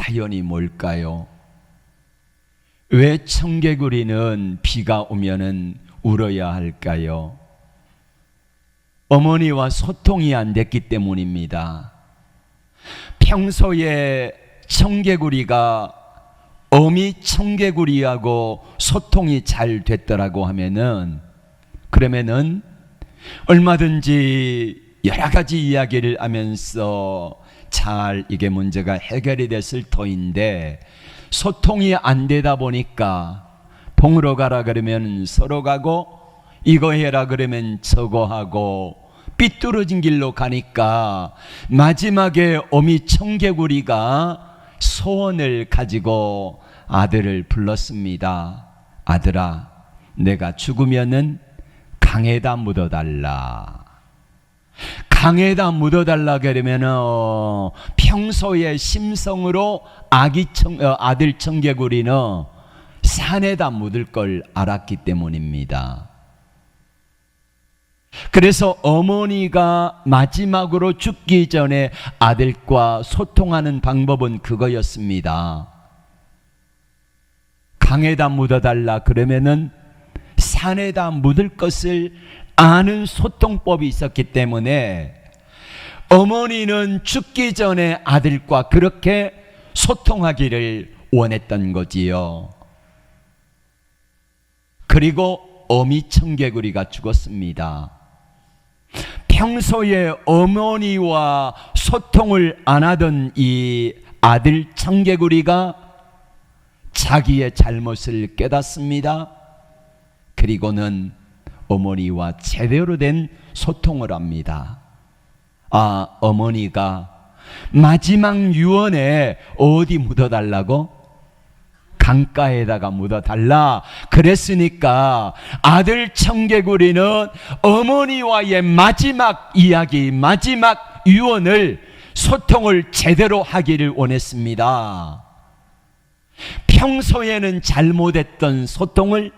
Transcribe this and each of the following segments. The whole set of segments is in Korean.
사연이 뭘까요? 왜 청개구리는 비가 오면은 울어야 할까요? 어머니와 소통이 안 됐기 때문입니다. 평소에 청개구리가 어미 청개구리하고 소통이 잘 됐더라고 하면은, 그러면은 얼마든지 여러 가지 이야기를 하면서 잘 이게 문제가 해결이 됐을 터인데, 소통이 안 되다 보니까 동으로 가라 그러면 서로 가고, 이거 해라 그러면 저거 하고, 삐뚤어진 길로 가니까 마지막에 어미 청개구리가 소원을 가지고 아들을 불렀습니다. 아들아, 내가 죽으면은 강에다 묻어달라. 강에다 묻어달라 그러면은 평소의 심성으로 아들 청개구리는 산에다 묻을 걸 알았기 때문입니다. 그래서 어머니가 마지막으로 죽기 전에 아들과 소통하는 방법은 그거였습니다. 강에다 묻어달라 그러면은 산에다 묻을 것을 아는 소통법이 있었기 때문에 어머니는 죽기 전에 아들과 그렇게 소통하기를 원했던 거지요. 그리고 어미 청개구리가 죽었습니다. 평소에 어머니와 소통을 안 하던 이 아들 청개구리가 자기의 잘못을 깨닫습니다. 그리고는 어머니와 제대로 된 소통을 합니다. 어머니가 마지막 유언에 어디 묻어달라고? 강가에다가 묻어달라 그랬으니까 아들 청개구리는 어머니와의 마지막 이야기, 마지막 유언을, 소통을 제대로 하기를 원했습니다. 평소에는 잘못했던 소통을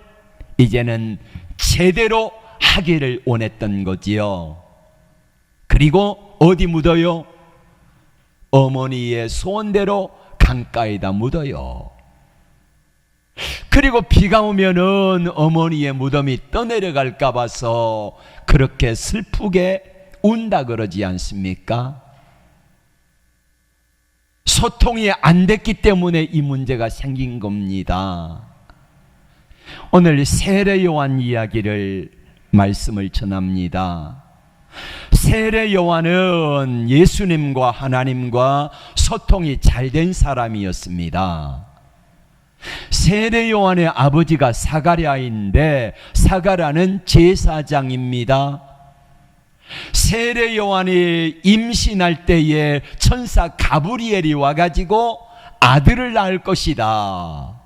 이제는 제대로 하기를 원했던 거지요. 그리고 어디 묻어요? 어머니의 소원대로 강가에다 묻어요. 그리고 비가 오면은 어머니의 무덤이 떠내려갈까 봐서 그렇게 슬프게 운다 그러지 않습니까? 소통이 안 됐기 때문에 이 문제가 생긴 겁니다. 오늘 세례 요한 이야기를 말씀을 전합니다. 세례 요한은 예수님과 하나님과 소통이 잘 된 사람이었습니다. 세례 요한의 아버지가 사가랴인데 사가랴는 제사장입니다. 세례 요한이 임신할 때에 천사 가브리엘이 와가지고 아들을 낳을 것이다.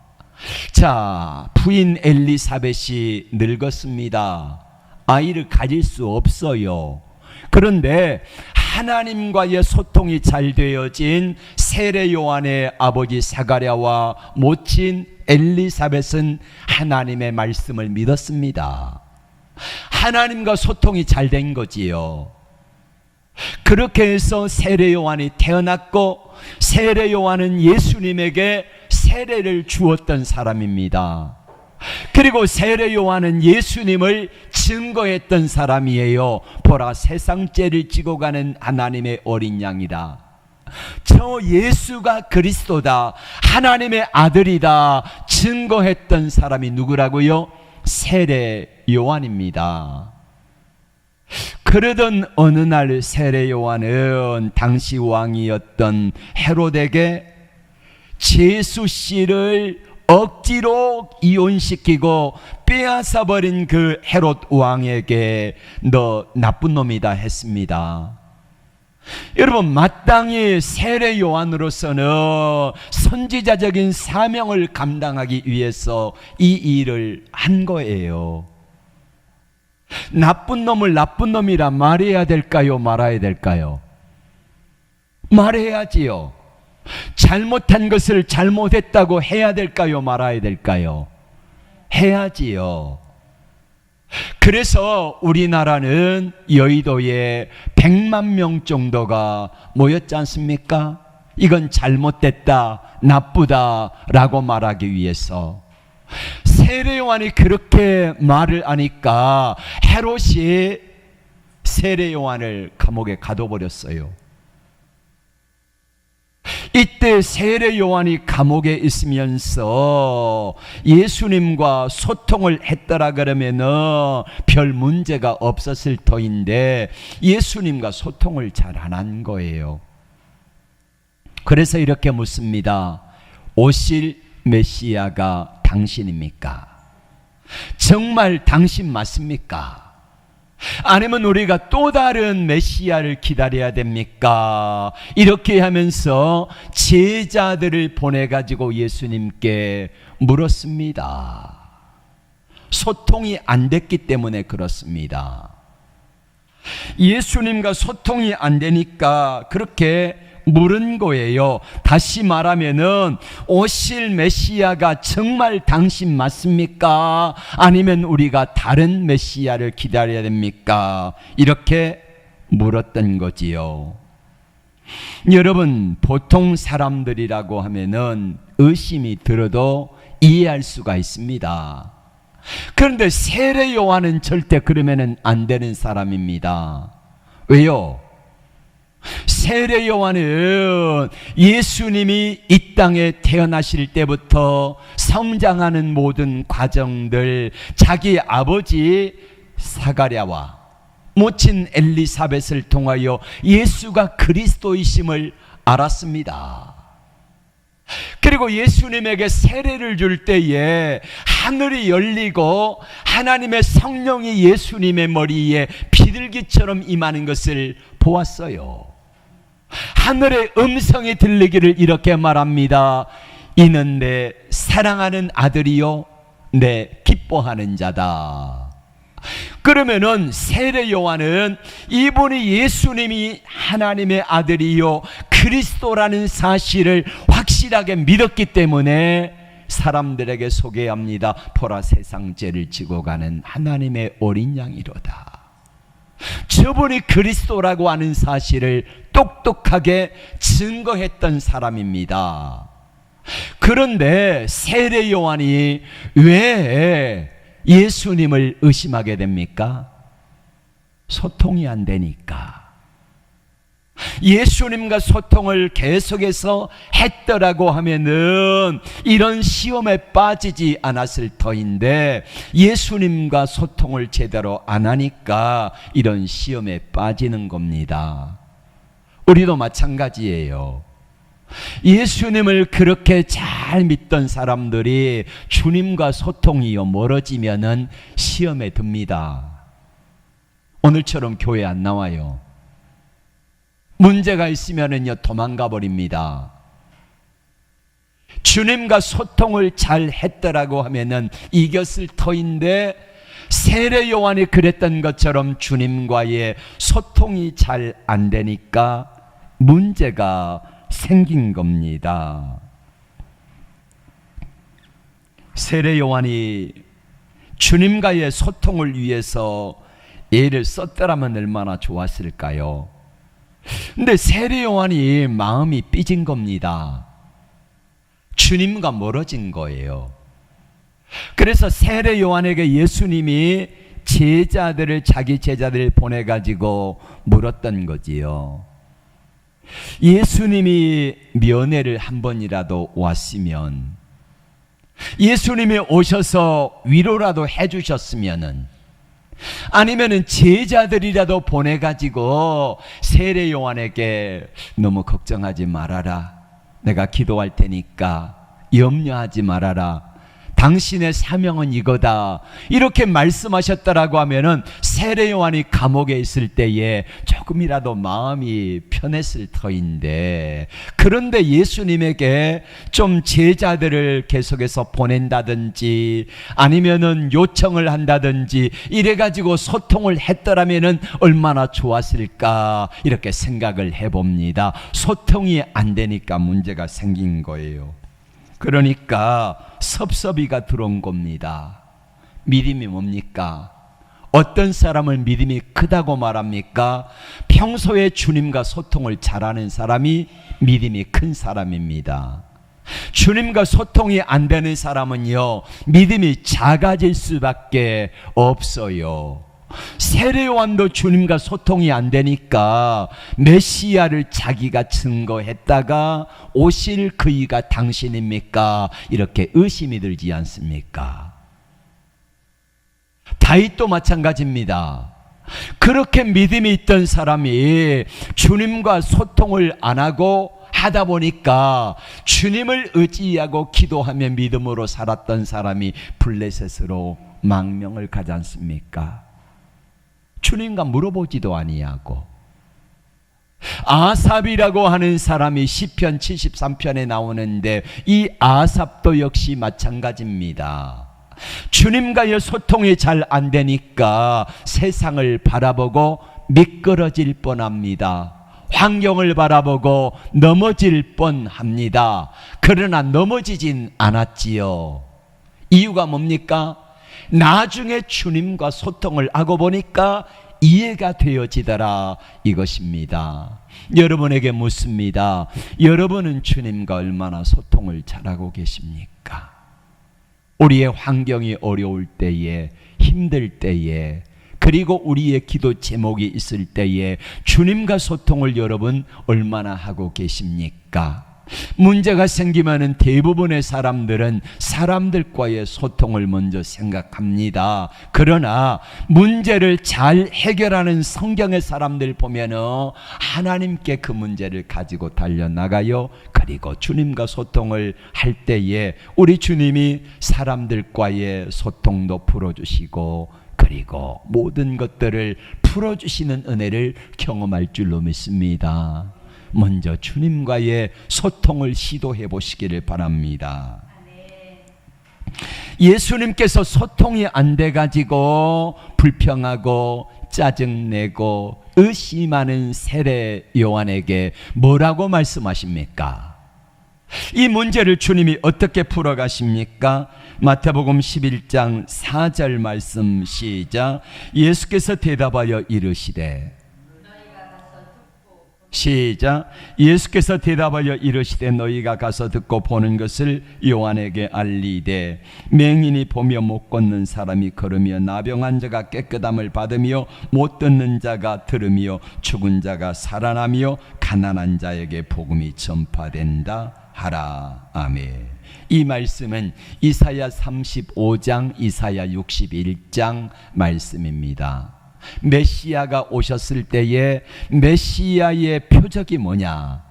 자, 부인 엘리사벳이 늙었습니다. 아이를 가질 수 없어요. 그런데 하나님과의 소통이 잘 되어진 세례 요한의 아버지 사가랴와 모친 엘리사벳은 하나님의 말씀을 믿었습니다. 하나님과 소통이 잘 된 거지요. 그렇게 해서 세례 요한이 태어났고, 세례 요한은 예수님에게 세례를 주었던 사람입니다. 그리고 세례 요한은 예수님을 증거했던 사람이에요. 보라, 세상 죄를 지고 가는 하나님의 어린 양이다. 저 예수가 그리스도다, 하나님의 아들이다 증거했던 사람이 누구라고요? 세례 요한입니다. 그러던 어느 날 세례 요한은 당시 왕이었던 헤롯에게 제수 씨를 억지로 이혼시키고 빼앗아버린 그 헤롯 왕에게 너 나쁜 놈이다 했습니다. 여러분, 마땅히 세례 요한으로서는 선지자적인 사명을 감당하기 위해서 이 일을 한 거예요. 나쁜 놈을 나쁜 놈이라 말해야 될까요? 말아야 될까요? 말해야지요. 잘못한 것을 잘못했다고 해야 될까요? 말아야 될까요? 해야지요. 그래서 우리나라는 여의도에 100만 명 정도가 모였지 않습니까? 이건 잘못됐다, 나쁘다라고 말하기 위해서. 세례 요한이 그렇게 말을 하니까 헤롯이 세례 요한을 감옥에 가둬버렸어요. 이때 세례 요한이 감옥에 있으면서 예수님과 소통을 했더라 그러면은 별 문제가 없었을 터인데 예수님과 소통을 잘 안 한 거예요. 그래서 이렇게 묻습니다. 오실 메시아가 당신입니까? 정말 당신 맞습니까? 아니면 우리가 또 다른 메시아를 기다려야 됩니까? 이렇게 하면서 제자들을 보내가지고 예수님께 물었습니다. 소통이 안 됐기 때문에 그렇습니다. 예수님과 소통이 안 되니까 그렇게 물은 거예요. 다시 말하면은 오실 메시아가 정말 당신 맞습니까? 아니면 우리가 다른 메시아를 기다려야 됩니까? 이렇게 물었던 거지요. 여러분, 보통 사람들이라고 하면은 의심이 들어도 이해할 수가 있습니다. 그런데 세례 요한은 절대 그러면은 안 되는 사람입니다. 왜요? 세례 요한은 예수님이 이 땅에 태어나실 때부터 성장하는 모든 과정들, 자기 아버지 사가랴와 모친 엘리사벳을 통하여 예수가 그리스도이심을 알았습니다. 그리고 예수님에게 세례를 줄 때에 하늘이 열리고 하나님의 성령이 예수님의 머리에 비둘기처럼 임하는 것을 보았어요. 하늘의 음성이 들리기를 이렇게 말합니다. 이는 내 사랑하는 아들이요 내 기뻐하는 자다. 그러면은 세례 요한은 이분이 예수님이 하나님의 아들이요 그리스도라는 사실을 확실하게 믿었기 때문에 사람들에게 소개합니다. 보라, 세상 죄를 지고 가는 하나님의 어린 양이로다. 저분이 그리스도라고 하는 사실을 똑똑하게 증거했던 사람입니다. 그런데 세례 요한이 왜 예수님을 의심하게 됩니까? 소통이 안 되니까. 예수님과 소통을 계속해서 했더라고 하면은 이런 시험에 빠지지 않았을 터인데 예수님과 소통을 제대로 안 하니까 이런 시험에 빠지는 겁니다. 우리도 마찬가지예요. 예수님을 그렇게 잘 믿던 사람들이 주님과 소통이 멀어지면은 시험에 듭니다. 오늘처럼 교회 안 나와요. 문제가 있으면은요 도망가 버립니다. 주님과 소통을 잘 했더라고 하면은 이겼을 터인데 세례 요한이 그랬던 것처럼 주님과의 소통이 잘 안 되니까 문제가 생긴 겁니다. 세례 요한이 주님과의 소통을 위해서 애를 썼더라면 얼마나 좋았을까요? 근데 세례 요한이 마음이 삐진 겁니다. 주님과 멀어진 거예요. 그래서 세례 요한에게 예수님이 제자들을, 자기 제자들을 보내가지고 물었던 거지요. 예수님이 면회를 한 번이라도 왔으면, 예수님이 오셔서 위로라도 해주셨으면은, 아니면은 제자들이라도 보내가지고 세례 요한에게 너무 걱정하지 말아라, 내가 기도할 테니까 염려하지 말아라, 당신의 사명은 이거다, 이렇게 말씀하셨다라고 하면은 세례 요한이 감옥에 있을 때에 조금이라도 마음이 편했을 터인데, 그런데 예수님에게 좀 제자들을 계속해서 보낸다든지 아니면은 요청을 한다든지 이래가지고 소통을 했더라면은 얼마나 좋았을까, 이렇게 생각을 해봅니다. 소통이 안 되니까 문제가 생긴 거예요. 그러니까 섭섭이가 들어온 겁니다. 믿음이 뭡니까? 어떤 사람을 믿음이 크다고 말합니까? 평소에 주님과 소통을 잘하는 사람이 믿음이 큰 사람입니다. 주님과 소통이 안 되는 사람은요, 믿음이 작아질 수밖에 없어요. 세례요한도 주님과 소통이 안 되니까 메시아를 자기가 증거했다가 오실 그이가 당신입니까? 이렇게 의심이 들지 않습니까? 다윗도 마찬가지입니다. 그렇게 믿음이 있던 사람이 주님과 소통을 안 하고 하다 보니까 주님을 의지하고 기도하며 믿음으로 살았던 사람이 블레셋으로 망명을 가지 않습니까? 주님과 물어보지도 아니하고. 아삽이라고 하는 사람이 시편 73편에 나오는데 이 아삽도 역시 마찬가지입니다. 주님과의 소통이 잘 안 되니까 세상을 바라보고 미끄러질 뻔합니다. 환경을 바라보고 넘어질 뻔합니다. 그러나 넘어지진 않았지요. 이유가 뭡니까? 나중에 주님과 소통을 하고 보니까 이해가 되어지더라, 이것입니다. 여러분에게 묻습니다. 여러분은 주님과 얼마나 소통을 잘하고 계십니까? 우리의 환경이 어려울 때에, 힘들 때에, 그리고 우리의 기도 제목이 있을 때에 주님과 소통을 여러분 얼마나 하고 계십니까? 문제가 생기면은 대부분의 사람들은 사람들과의 소통을 먼저 생각합니다. 그러나 문제를 잘 해결하는 성경의 사람들 보면은 하나님께 그 문제를 가지고 달려나가요. 그리고 주님과 소통을 할 때에 우리 주님이 사람들과의 소통도 풀어주시고 그리고 모든 것들을 풀어주시는 은혜를 경험할 줄로 믿습니다. 먼저 주님과의 소통을 시도해 보시기를 바랍니다. 예수님께서 소통이 안 돼가지고 불평하고 짜증내고 의심하는 세례 요한에게 뭐라고 말씀하십니까? 이 문제를 주님이 어떻게 풀어가십니까? 마태복음 11장 4절 말씀 시작. 예수께서 대답하여 이르시되 시작. 예수께서 대답하여 이르시되 너희가 가서 듣고 보는 것을 요한에게 알리되 맹인이 보며 못 걷는 사람이 걸으며 나병한 자가 깨끗함을 받으며 못 듣는 자가 들으며 죽은 자가 살아나며 가난한 자에게 복음이 전파된다 하라. 아멘. 이 말씀은 이사야 35장, 이사야 61장 말씀입니다. 메시아가 오셨을 때에 메시아의 표적이 뭐냐?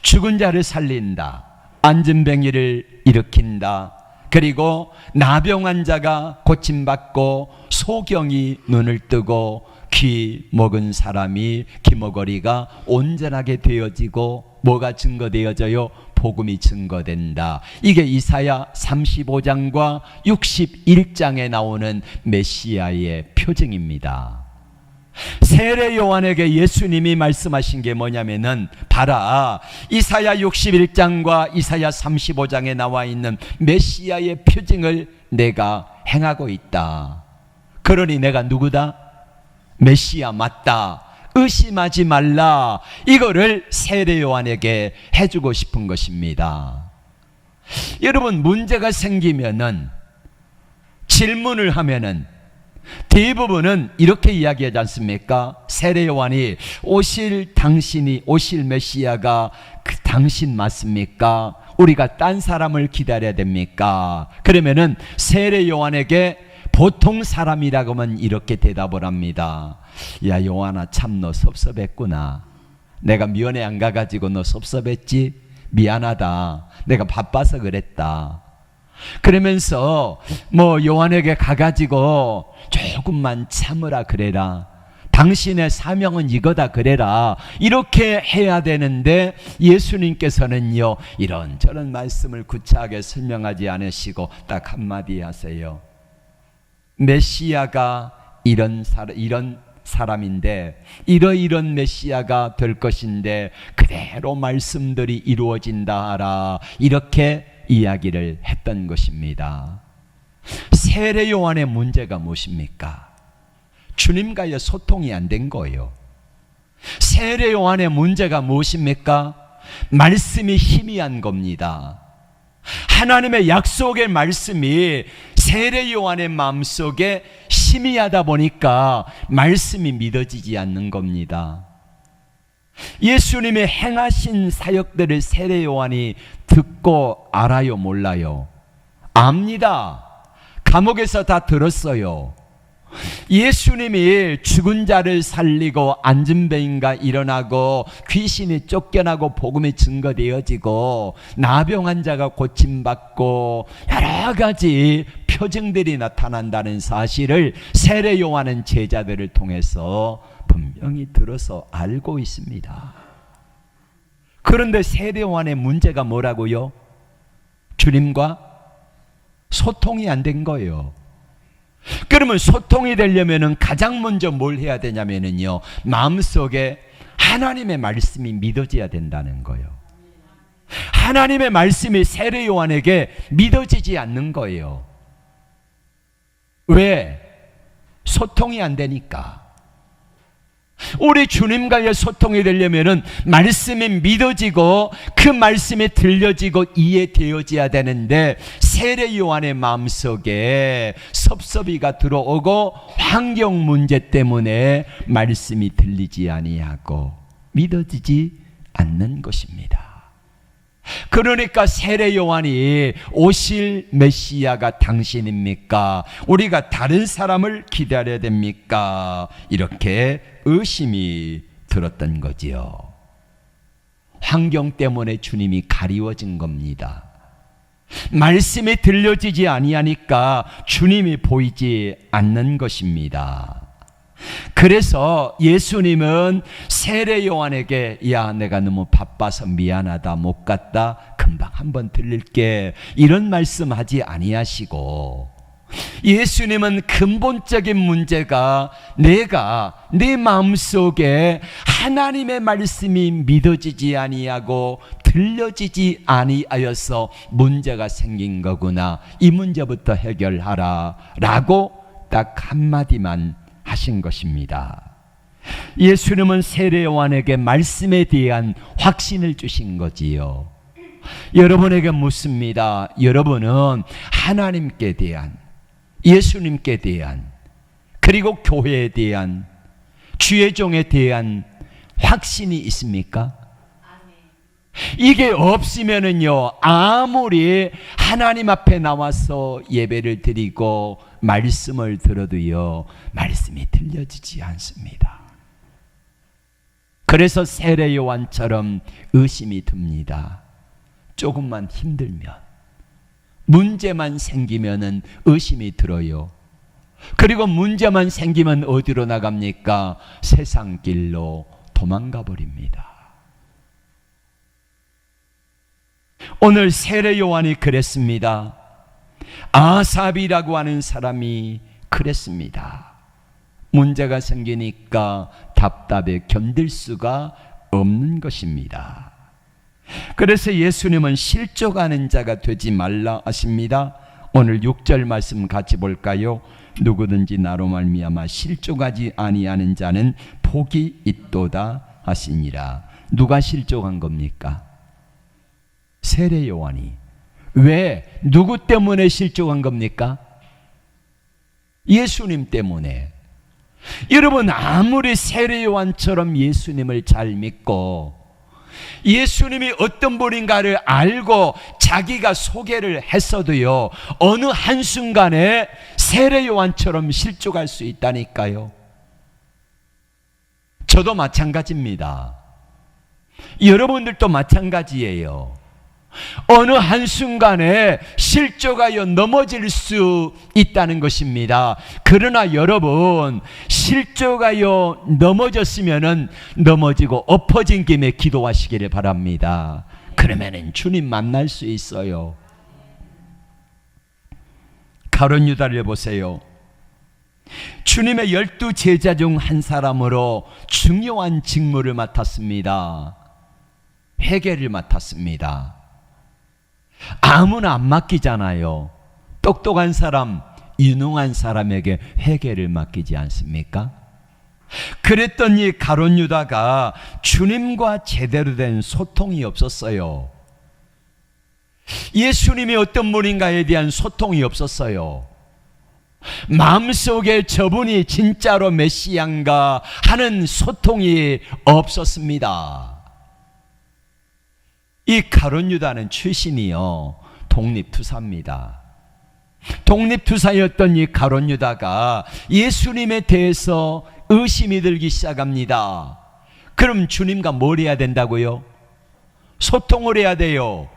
죽은 자를 살린다, 안진뱅이를 일으킨다, 그리고 나병한 자가 고침받고 소경이 눈을 뜨고 귀 먹은 사람이 귀머거리가 온전하게 되어지고 뭐가 증거되어져요? 복음이 증거된다. 이게 이사야 35장과 61장에 나오는 메시아의 표징입니다. 세례 요한에게 예수님이 말씀하신 게 뭐냐면은 봐라, 이사야 61장과 이사야 35장에 나와 있는 메시아의 표징을 내가 행하고 있다. 그러니 내가 누구다? 메시아 맞다, 의심하지 말라. 이거를 세례 요한에게 해주고 싶은 것입니다. 여러분, 문제가 생기면은 질문을 하면은 대부분은 이렇게 이야기하지 않습니까? 세례 요한이 오실 메시아가 그 당신 맞습니까? 우리가 딴 사람을 기다려야 됩니까? 그러면은 세례 요한에게 보통 사람이라고만 이렇게 대답을 합니다. 야, 요한아, 참 너 섭섭했구나. 내가 면회 안 가가지고 너 섭섭했지? 미안하다. 내가 바빠서 그랬다. 그러면서 요한에게 가가지고 조금만 참으라 그래라. 당신의 사명은 이거다 그래라. 이렇게 해야 되는데 예수님께서는요, 이런저런 말씀을 구차하게 설명하지 않으시고 딱 한마디 하세요. 메시아가 이런 사람인데 이런 메시아가 될 것인데 그대로 말씀들이 이루어진다 하라. 이렇게 이야기를 했던 것입니다. 세례 요한의 문제가 무엇입니까? 주님과의 소통이 안 된 거예요. 세례 요한의 문제가 무엇입니까? 말씀이 희미한 겁니다. 하나님의 약속의 말씀이 세례 요한의 마음속에 희미하다 보니까 말씀이 믿어지지 않는 겁니다. 예수님이 행하신 사역들을 세례 요한이 듣고 알아요, 몰라요? 압니다. 감옥에서 다 들었어요. 예수님이 죽은 자를 살리고 앉은 뱅이가 일어나고 귀신이 쫓겨나고 복음이 증거되어지고 나병 자가 고침받고 여러 가지 표징들이 나타난다는 사실을 세례 요한은 제자들을 통해서 분명히 들어서 알고 있습니다. 그런데 세례 요한의 문제가 뭐라고요? 주님과 소통이 안 된 거예요. 그러면 소통이 되려면 가장 먼저 뭘 해야 되냐면요, 마음속에 하나님의 말씀이 믿어져야 된다는 거예요. 하나님의 말씀이 세례 요한에게 믿어지지 않는 거예요. 왜? 소통이 안 되니까. 우리 주님과의 소통이 되려면 말씀이 믿어지고 그 말씀이 들려지고 이해되어져야 되는데 세례 요한의 마음속에 섭섭이가 들어오고 환경 문제 때문에 말씀이 들리지 아니하고 믿어지지 않는 것입니다. 그러니까 세례 요한이 오실 메시아가 당신입니까? 우리가 다른 사람을 기다려야 됩니까? 이렇게 의심이 들었던 거지요. 환경 때문에 주님이 가리워진 겁니다. 말씀이 들려지지 아니하니까 주님이 보이지 않는 것입니다. 그래서 예수님은 세례 요한에게 야, 내가 너무 바빠서 미안하다, 못 갔다, 금방 한번 들릴게, 이런 말씀하지 아니하시고 예수님은 근본적인 문제가 내가 내 마음속에 하나님의 말씀이 믿어지지 아니하고 들려지지 아니하여서 문제가 생긴 거구나, 이 문제부터 해결하라 라고 딱 한마디만 하신 것입니다. 예수님은 세례 요한에게 말씀에 대한 확신을 주신 거지요. 여러분에게 묻습니다. 여러분은 하나님께 대한, 예수님께 대한, 그리고 교회에 대한, 주의 종에 대한 확신이 있습니까? 이게 없으면은요, 아무리 하나님 앞에 나와서 예배를 드리고 말씀을 들어도요, 말씀이 들려지지 않습니다. 그래서 세례 요한처럼 의심이 듭니다. 조금만 힘들면, 문제만 생기면은 의심이 들어요. 그리고 문제만 생기면 어디로 나갑니까? 세상 길로 도망가 버립니다. 오늘 세례 요한이 그랬습니다. 아삽이라고 하는 사람이 그랬습니다. 문제가 생기니까 답답해 견딜 수가 없는 것입니다. 그래서 예수님은 실족하는 자가 되지 말라 하십니다. 오늘 6절 말씀 같이 볼까요? 누구든지 나로 말미암아 실족하지 아니하는 자는 복이 있도다 하시니라. 누가 실족한 겁니까? 세례 요한이. 왜? 누구 때문에 실족한 겁니까? 예수님 때문에. 여러분, 아무리 세례 요한처럼 예수님을 잘 믿고 예수님이 어떤 분인가를 알고 자기가 소개를 했어도요, 어느 한순간에 세례 요한처럼 실족할 수 있다니까요. 저도 마찬가지입니다. 여러분들도 마찬가지예요. 어느 한순간에 실족하여 넘어질 수 있다는 것입니다. 그러나 여러분, 실족하여 넘어졌으면은 넘어지고 엎어진 김에 기도하시기를 바랍니다. 그러면은 주님 만날 수 있어요. 가룟 유다를 보세요. 주님의 12 제자 중 한 사람으로 중요한 직무를 맡았습니다. 회계를 맡았습니다. 아무나 안 맡기잖아요. 똑똑한 사람, 유능한 사람에게 회개를 맡기지 않습니까? 그랬던 이 가룟 유다가 주님과 제대로 된 소통이 없었어요. 예수님이 어떤 분인가에 대한 소통이 없었어요. 마음속에 저분이 진짜로 메시아인가 하는 소통이 없었습니다. 이 가룟 유다는 출신이요 독립투사입니다. 독립투사였던 이 가룟 유다가 예수님에 대해서 의심이 들기 시작합니다. 그럼 주님과 뭘 해야 된다고요? 소통을 해야 돼요.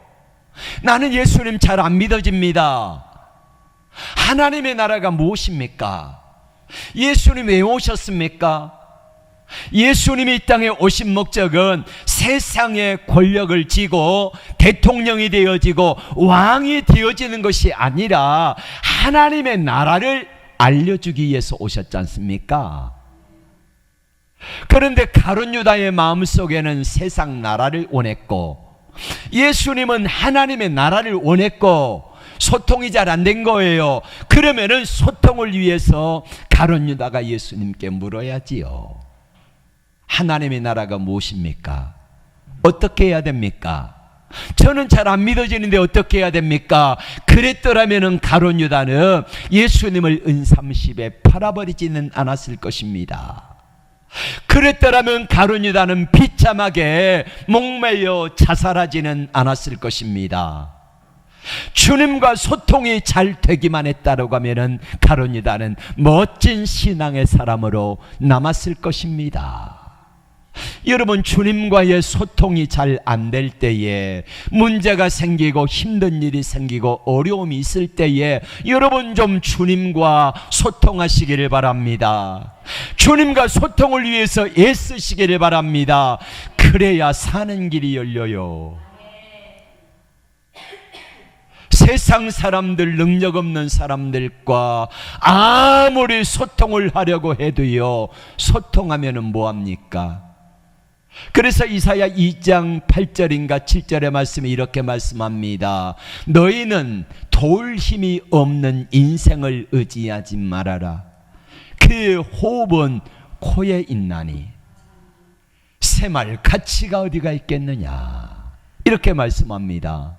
나는 예수님 잘 안 믿어집니다. 하나님의 나라가 무엇입니까? 예수님 왜 오셨습니까? 예수님이 이 땅에 오신 목적은 세상의 권력을 쥐고 대통령이 되어지고 왕이 되어지는 것이 아니라 하나님의 나라를 알려주기 위해서 오셨지 않습니까? 그런데 가룟 유다의 마음속에는 세상 나라를 원했고 예수님은 하나님의 나라를 원했고 소통이 잘 안 된 거예요. 그러면은 소통을 위해서 가룟 유다가 예수님께 물어야지요. 하나님의 나라가 무엇입니까? 어떻게 해야 됩니까? 저는 잘 안 믿어지는데 어떻게 해야 됩니까? 그랬더라면은 가룟 유다는 예수님을 은삼십에 팔아버리지는 않았을 것입니다. 그랬더라면 가룟 유다는 비참하게 목매여 자살하지는 않았을 것입니다. 주님과 소통이 잘 되기만 했다고 하면은 가룟 유다는 멋진 신앙의 사람으로 남았을 것입니다. 여러분, 주님과의 소통이 잘 안 될 때에 문제가 생기고 힘든 일이 생기고 어려움이 있을 때에 여러분 좀 주님과 소통하시기를 바랍니다. 주님과 소통을 위해서 애쓰시기를 바랍니다. 그래야 사는 길이 열려요. 세상 사람들, 능력 없는 사람들과 아무리 소통을 하려고 해도요, 소통하면은 뭐합니까? 그래서 이사야 2장 8절인가 7절의 말씀이 이렇게 말씀합니다. 너희는 도울 힘이 없는 인생을 의지하지 말아라. 그 호흡은 코에 있나니 새말 가치가 어디가 있겠느냐, 이렇게 말씀합니다.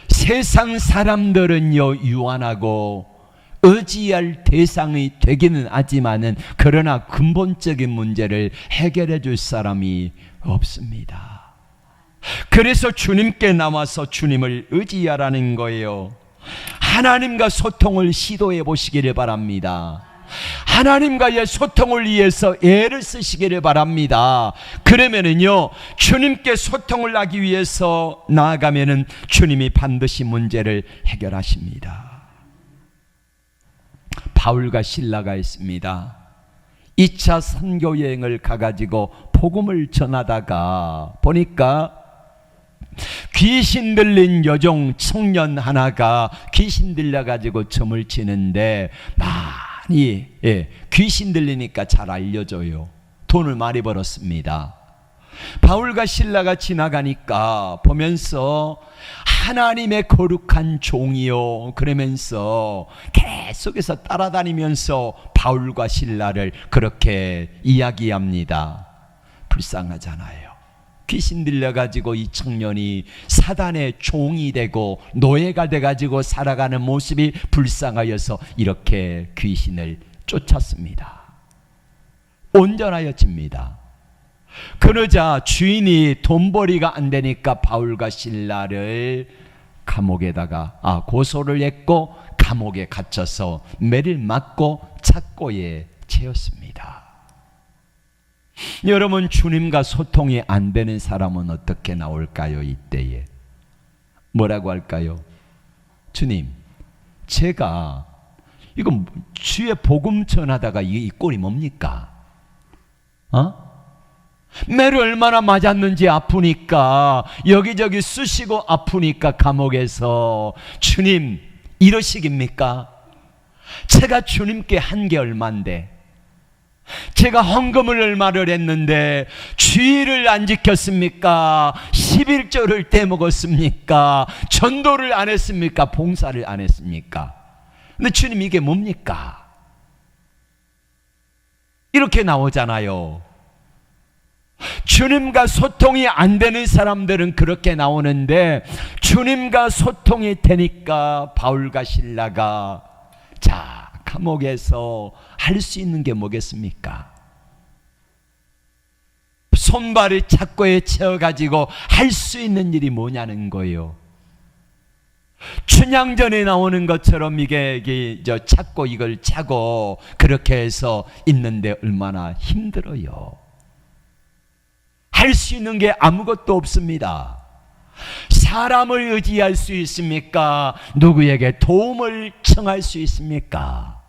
세상 사람들은요 유한하고 의지할 대상이 되기는 하지만은 그러나 근본적인 문제를 해결해 줄 사람이 없습니다. 그래서 주님께 나와서 주님을 의지하라는 거예요. 하나님과 소통을 시도해 보시기를 바랍니다. 하나님과의 소통을 위해서 애를 쓰시기를 바랍니다. 그러면은요 주님께 소통을 하기 위해서 나아가면은 주님이 반드시 문제를 해결하십니다. 바울과 실라가 있습니다. 2차 선교 여행을 가가지고 복음을 전하다가 보니까 귀신 들린 여종 청년 하나가 귀신 들려가지고 점을 치는데 많이 귀신 들리니까 잘 알려줘요. 돈을 많이 벌었습니다. 바울과 실라가 지나가니까 보면서 하나님의 거룩한 종이요 그러면서 계속해서 따라다니면서 바울과 실라를 그렇게 이야기합니다. 불쌍하잖아요. 귀신 들려가지고 이 청년이 사단의 종이 되고 노예가 돼가지고 살아가는 모습이 불쌍하여서 이렇게 귀신을 쫓았습니다. 온전하여집니다. 그러자 주인이 돈벌이가 안 되니까 바울과 실라를 감옥에다가 고소를 했고 감옥에 갇혀서 매를 맞고 착고에 채웠습니다. 여러분, 주님과 소통이 안 되는 사람은 어떻게 나올까요? 이때에 뭐라고 할까요? 주님, 제가 이거 주의 복음 전하다가 이 꼴이 뭡니까? 매를 얼마나 맞았는지 아프니까 여기저기 쑤시고 아프니까 감옥에서 주님 이러시깁니까? 제가 주님께 한 게 얼만데, 제가 헌금을 얼마를 했는데 주의를 안 지켰습니까? 11조를 떼먹었습니까? 전도를 안 했습니까? 봉사를 안 했습니까? 근데 주님 이게 뭡니까? 이렇게 나오잖아요. 주님과 소통이 안 되는 사람들은 그렇게 나오는데 주님과 소통이 되니까 바울과 실라가 자, 감옥에서 할 수 있는 게 뭐겠습니까? 손발이 착고에 채워가지고 할 수 있는 일이 뭐냐는 거예요. 춘향전에 나오는 것처럼 이게 찾고 이걸 차고 그렇게 해서 있는데 얼마나 힘들어요. 할 수 있는 게 아무것도 없습니다. 사람을 의지할 수 있습니까? 누구에게 도움을 청할 수 있습니까?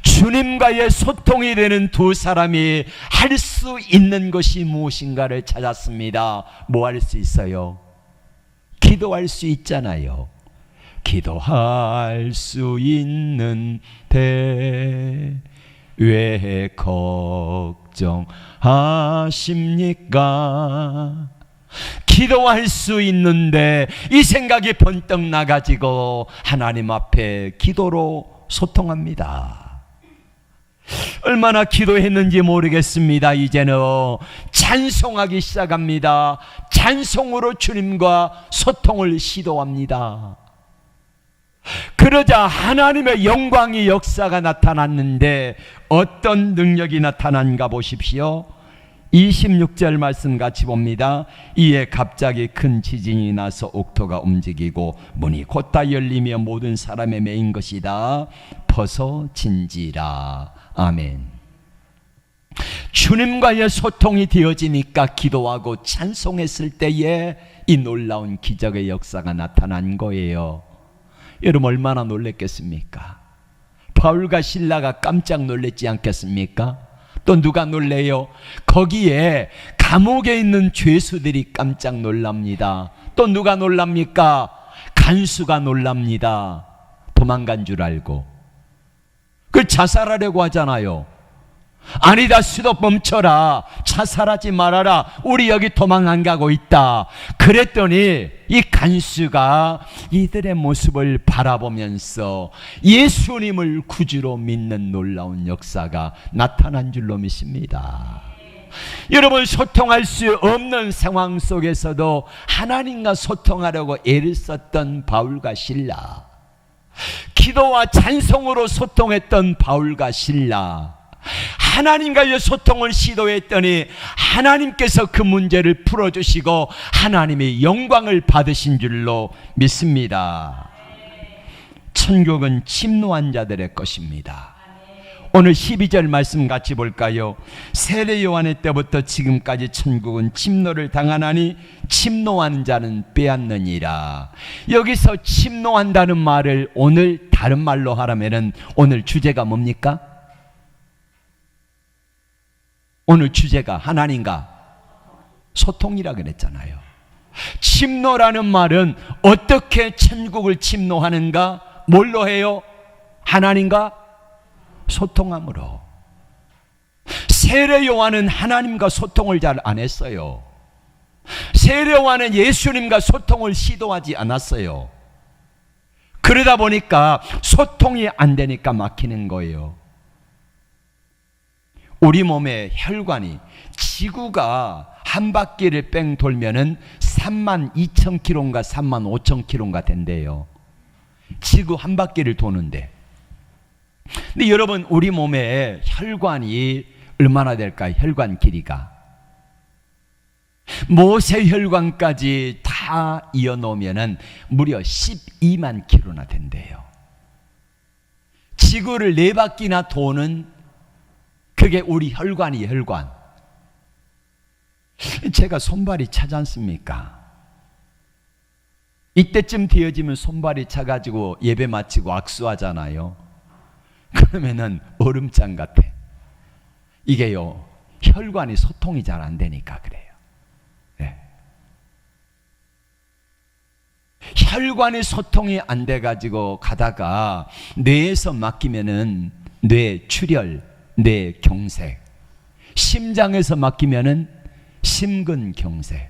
주님과의 소통이 되는 두 사람이 할 수 있는 것이 무엇인가를 찾았습니다. 뭐 할 수 있어요? 기도할 수 있잖아요. 기도할 수 있는데 왜 걱정하십니까? 기도할 수 있는데 이 생각이 번뜩 나가지고 하나님 앞에 기도로 소통합니다. 얼마나 기도했는지 모르겠습니다. 이제는 찬송하기 시작합니다. 찬송으로 주님과 소통을 시도합니다. 그러자 하나님의 영광의 역사가 나타났는데 어떤 능력이 나타난가 보십시오. 26절 말씀 같이 봅니다. 이에 갑자기 큰 지진이 나서 옥토가 움직이고 문이 곧다 열리며 모든 사람의 매인 것이다 벗어진지라. 아멘. 주님과의 소통이 되어지니까 기도하고 찬송했을 때에 이 놀라운 기적의 역사가 나타난 거예요. 여러분 얼마나 놀랬겠습니까? 바울과 실라가 깜짝 놀랬지 않겠습니까? 또 누가 놀래요? 거기에 감옥에 있는 죄수들이 깜짝 놀랍니다. 또 누가 놀랍니까? 간수가 놀랍니다. 도망간 줄 알고 그걸 자살하려고 하잖아요. 아니다, 수도 멈춰라, 자살하지 말아라, 우리 여기 도망 안 가고 있다. 그랬더니 이 간수가 이들의 모습을 바라보면서 예수님을 구주로 믿는 놀라운 역사가 나타난 줄로 믿습니다. 여러분 소통할 수 없는 상황 속에서도 하나님과 소통하려고 애를 썼던 바울과 실라, 기도와 찬송으로 소통했던 바울과 실라, 하나님과의 소통을 시도했더니 하나님께서 그 문제를 풀어주시고 하나님의 영광을 받으신 줄로 믿습니다. 천국은 침노한 자들의 것입니다. 오늘 12절 말씀 같이 볼까요? 세례 요한의 때부터 지금까지 천국은 침노를 당하나니 침노하는 자는 빼앗느니라. 여기서 침노한다는 말을 오늘 다른 말로 하라면은 오늘 주제가 뭡니까? 오늘 주제가 하나님과 소통이라 그랬잖아요. 침노라는 말은 어떻게 천국을 침노하는가? 뭘로 해요? 하나님과 소통함으로. 세례 요한은 하나님과 소통을 잘 안 했어요. 세례 요한은 예수님과 소통을 시도하지 않았어요. 그러다 보니까 소통이 안 되니까 막히는 거예요. 우리 몸의 혈관이 지구가 한 바퀴를 뺑 돌면은 32,000km인가 35,000km인가 된대요. 지구 한 바퀴를 도는데. 근데 여러분 우리 몸의 혈관이 얼마나 될까요? 혈관 길이가 모세 혈관까지 다 이어놓으면은 무려 12만 km나 된대요. 지구를 4바퀴나 도는 그게 우리 혈관이에요. 혈관. 제가 손발이 차지 않습니까? 이때쯤 되어지면 손발이 차가지고 예배 마치고 악수하잖아요. 그러면은 얼음장 같아. 이게요, 혈관이 소통이 잘 안 되니까 그래요. 네. 혈관이 소통이 안 돼가지고 가다가 뇌에서 막히면은 뇌 출혈, 뇌 경색, 심장에서 막히면은 심근경색.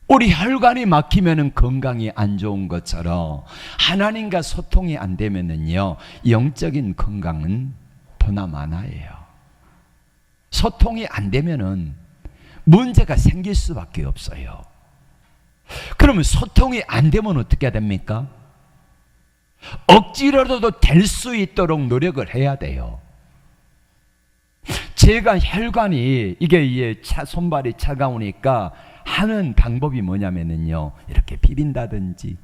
우리 혈관이 막히면은 건강이 안 좋은 것처럼 하나님과 소통이 안 되면은요, 영적인 건강은 도나마나예요. 소통이 안 되면은 문제가 생길 수밖에 없어요. 그러면 소통이 안 되면 어떻게 됩니까? 억지로라도 될 수 있도록 노력을 해야 돼요. 제가 혈관이 이게 손발이 차가우니까 하는 방법이 뭐냐면요, 이렇게 비빈다든지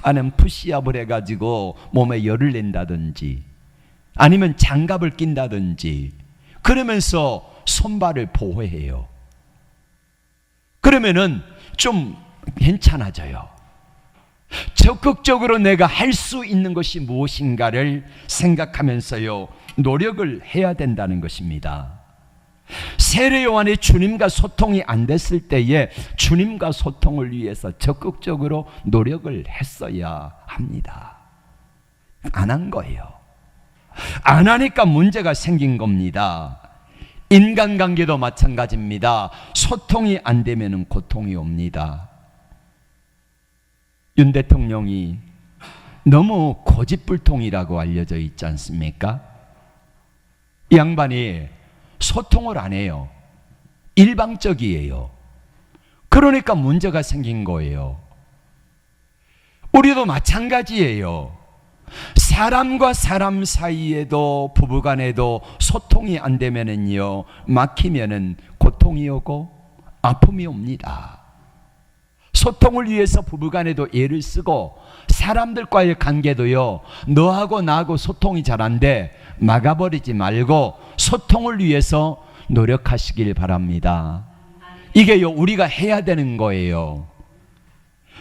아니면 푸시업을 해가지고 몸에 열을 낸다든지 아니면 장갑을 낀다든지 그러면서 손발을 보호해요. 그러면은 좀 괜찮아져요. 적극적으로 내가 할 수 있는 것이 무엇인가를 생각하면서요, 노력을 해야 된다는 것입니다. 세례 요한이 주님과 소통이 안 됐을 때에 주님과 소통을 위해서 적극적으로 노력을 했어야 합니다. 안 한 거예요. 안 하니까 문제가 생긴 겁니다. 인간관계도 마찬가지입니다. 소통이 안 되면 고통이 옵니다. 윤 대통령이 너무 고집불통이라고 알려져 있지 않습니까? 이 양반이 소통을 안 해요. 일방적이에요. 그러니까 문제가 생긴 거예요. 우리도 마찬가지예요. 사람과 사람 사이에도 부부간에도 소통이 안 되면은요, 막히면은 고통이 오고 아픔이 옵니다. 소통을 위해서 부부간에도 애를 쓰고 사람들과의 관계도요, 너하고 나하고 소통이 잘 안 돼 막아버리지 말고 소통을 위해서 노력하시길 바랍니다. 이게요, 우리가 해야 되는 거예요.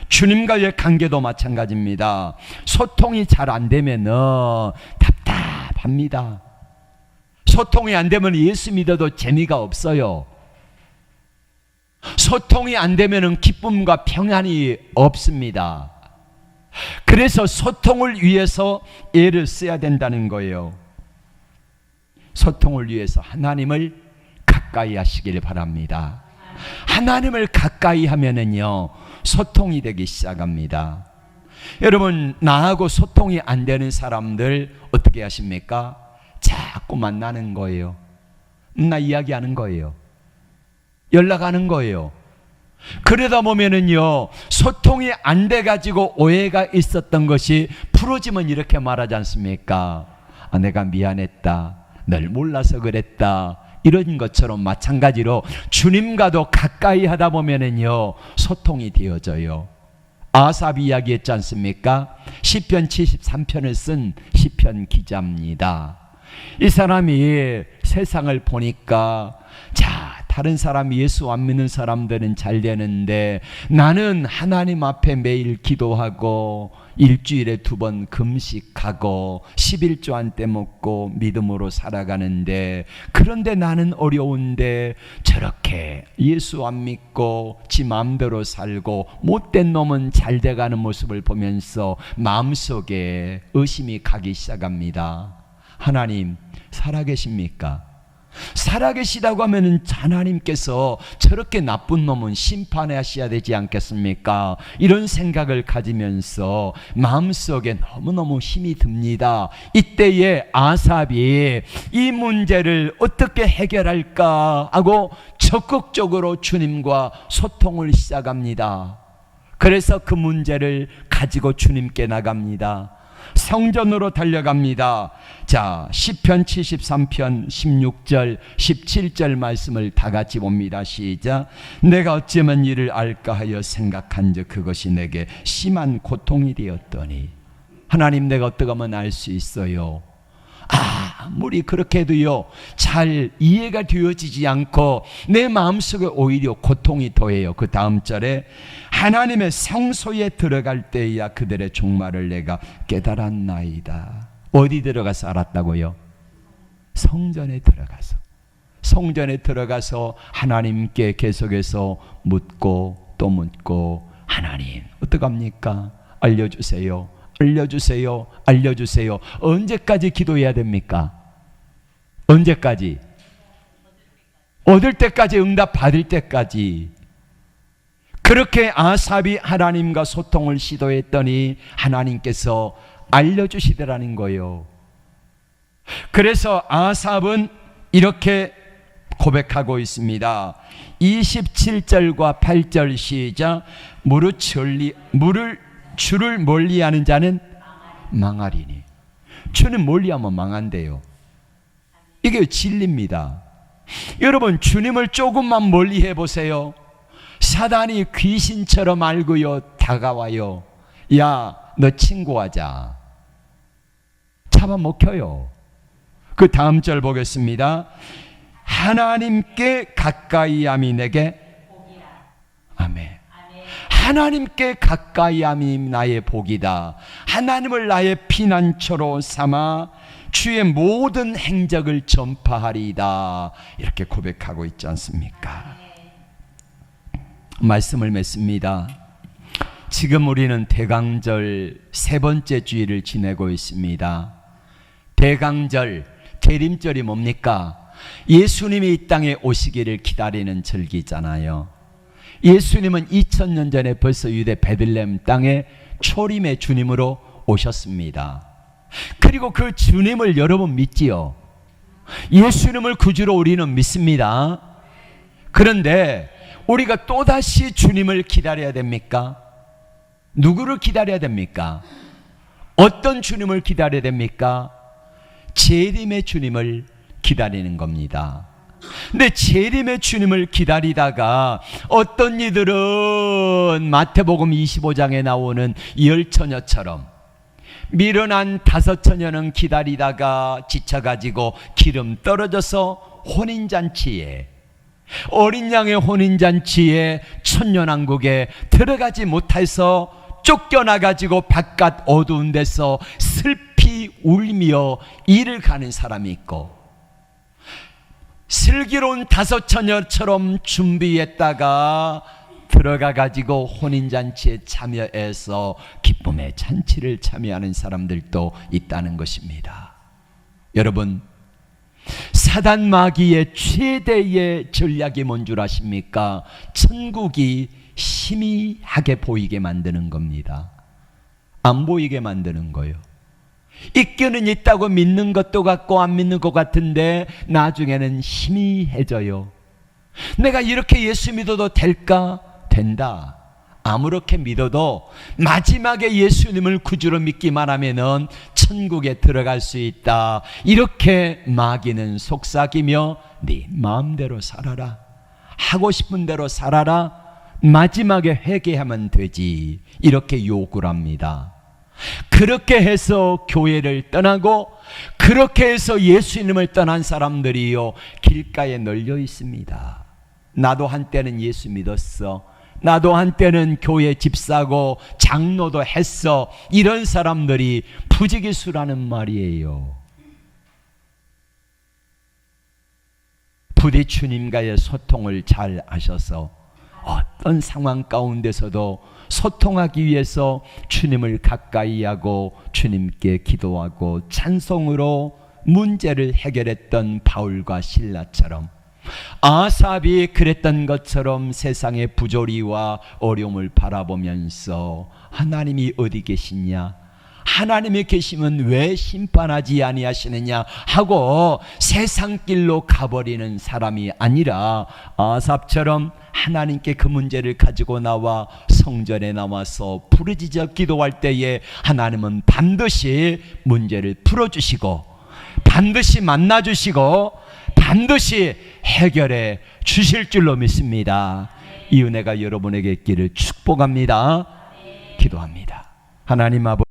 주님과의 관계도 마찬가지입니다. 소통이 잘 안 되면 답답합니다. 소통이 안 되면 예수 믿어도 재미가 없어요. 소통이 안 되면 기쁨과 평안이 없습니다. 그래서 소통을 위해서 애를 써야 된다는 거예요. 소통을 위해서 하나님을 가까이 하시길 바랍니다. 하나님을 가까이 하면은요, 소통이 되기 시작합니다. 여러분, 나하고 소통이 안 되는 사람들 어떻게 하십니까? 자꾸 만나는 거예요. 나 이야기하는 거예요. 연락하는 거예요. 그러다 보면은요, 소통이 안 돼가지고 오해가 있었던 것이 풀어지면 이렇게 말하지 않습니까? 내가 미안했다. 널 몰라서 그랬다. 이런 것처럼 마찬가지로 주님과도 가까이 하다 보면은요, 소통이 되어져요. 아삽 이야기했지 않습니까? 시편 73편을 쓴 시편 기자입니다. 이 사람이 세상을 보니까, 다른 사람 예수 안 믿는 사람들은 잘 되는데 나는 하나님 앞에 매일 기도하고 일주일에 2번 금식하고 11조 한 때 먹고 믿음으로 살아가는데, 그런데 나는 어려운데 저렇게 예수 안 믿고 지 마음대로 살고 못된 놈은 잘 돼가는 모습을 보면서 마음속에 의심이 가기 시작합니다. 하나님 살아계십니까? 살아계시다고 하면은 하나님께서 저렇게 나쁜 놈은 심판하셔야 되지 않겠습니까? 이런 생각을 가지면서 마음속에 너무너무 힘이 듭니다. 이때에 아삽이 이 문제를 어떻게 해결할까 하고 적극적으로 주님과 소통을 시작합니다. 그래서 그 문제를 가지고 주님께 나갑니다. 성전으로 달려갑니다. 자, 시편 73편 16절 17절 말씀을 다 같이 봅니다. 시작. 내가 어쩌면 이를 알까 하여 생각한즉 그것이 내게 심한 고통이 되었더니. 하나님, 내가 어떻게 하면 알 수 있어요? 아무리 그렇게 해도요, 잘 이해가 되어지지 않고 내 마음속에 오히려 고통이 더해요. 그 다음 절에 하나님의 성소에 들어갈 때야 그들의 종말을 내가 깨달았나이다. 어디 들어가서 알았다고요? 성전에 들어가서. 성전에 들어가서 하나님께 계속해서 묻고 또 묻고, 하나님 어떡합니까? 알려주세요. 알려주세요. 알려주세요. 언제까지 기도해야 됩니까? 언제까지? 얻을 때까지, 응답 받을 때까지. 그렇게 아삽이 하나님과 소통을 시도했더니 하나님께서 알려주시더라는 거예요. 그래서 아삽은 이렇게 고백하고 있습니다. 27절과 8절 시작. 주를 멀리하는 자는 망하리니. 주는 멀리하면 망한대요. 이게 진리입니다. 여러분, 주님을 조금만 멀리해 보세요. 사단이 귀신처럼 알고요 다가와요. 야, 너 친구하자. 잡아먹혀요. 그 다음 절 보겠습니다. 하나님께 가까이함이 내게 아멘. 하나님께 가까이함이 나의 복이다. 하나님을 나의 피난처로 삼아 주의 모든 행적을 전파하리이다. 이렇게 고백하고 있지 않습니까? 말씀을 맺습니다. 지금 우리는 대강절 세 번째 주일을 지내고 있습니다. 대강절, 대림절이 뭡니까? 예수님이 이 땅에 오시기를 기다리는 절기잖아요. 예수님은 2000년 전에 벌써 유대 베들레헴 땅에 초림의 주님으로 오셨습니다. 그리고 그 주님을 여러분 믿지요? 예수님을 구주로 우리는 믿습니다. 그런데 우리가 또다시 주님을 기다려야 됩니까? 누구를 기다려야 됩니까? 어떤 주님을 기다려야 됩니까? 재림의 주님을 기다리는 겁니다. 근데 재림의 주님을 기다리다가 어떤 이들은 마태복음 25장에 나오는 열처녀처럼 미련한 5처녀는 기다리다가 지쳐가지고 기름 떨어져서 혼인잔치에, 어린 양의 혼인잔치에 천년왕국에 들어가지 못해서 쫓겨나가지고 바깥 어두운 데서 슬피 울며 일을 가는 사람이 있고, 슬기로운 5처녀처럼 준비했다가 들어가가지고 혼인잔치에 참여해서 기쁨의 잔치를 참여하는 사람들도 있다는 것입니다. 여러분, 사단 마귀의 최대의 전략이 뭔 줄 아십니까? 천국이 희미하게 보이게 만드는 겁니다. 안 보이게 만드는 거예요. 있기는 있다고 믿는 것도 같고 안 믿는 것 같은데 나중에는 희미해져요. 내가 이렇게 예수 믿어도 될까? 된다. 아무렇게 믿어도 마지막에 예수님을 구주로 믿기만 하면은 천국에 들어갈 수 있다. 이렇게 마귀는 속삭이며 네 마음대로 살아라, 하고 싶은 대로 살아라, 마지막에 회개하면 되지, 이렇게 요구를 합니다. 그렇게 해서 교회를 떠나고 그렇게 해서 예수님을 떠난 사람들이요 길가에 널려 있습니다. 나도 한때는 예수 믿었어, 나도 한때는 교회 집사고 장로도 했어, 이런 사람들이 부지기수라는 말이에요. 부디 주님과의 소통을 잘 하셔서 어떤 상황 가운데서도 소통하기 위해서 주님을 가까이 하고 주님께 기도하고 찬송으로 문제를 해결했던 바울과 실라처럼, 아삽이 그랬던 것처럼 세상의 부조리와 어려움을 바라보면서 하나님이 어디 계시냐, 하나님이 계시면 왜 심판하지 아니하시느냐 하고 세상 길로 가버리는 사람이 아니라 아삽처럼 하나님께 그 문제를 가지고 나와 성전에 나와서 부르짖어 기도할 때에 하나님은 반드시 문제를 풀어주시고 반드시 만나주시고 반드시 해결해 주실 줄로 믿습니다. 이 은혜가 여러분에게 있기를 축복합니다. 기도합니다. 하나님 아버지,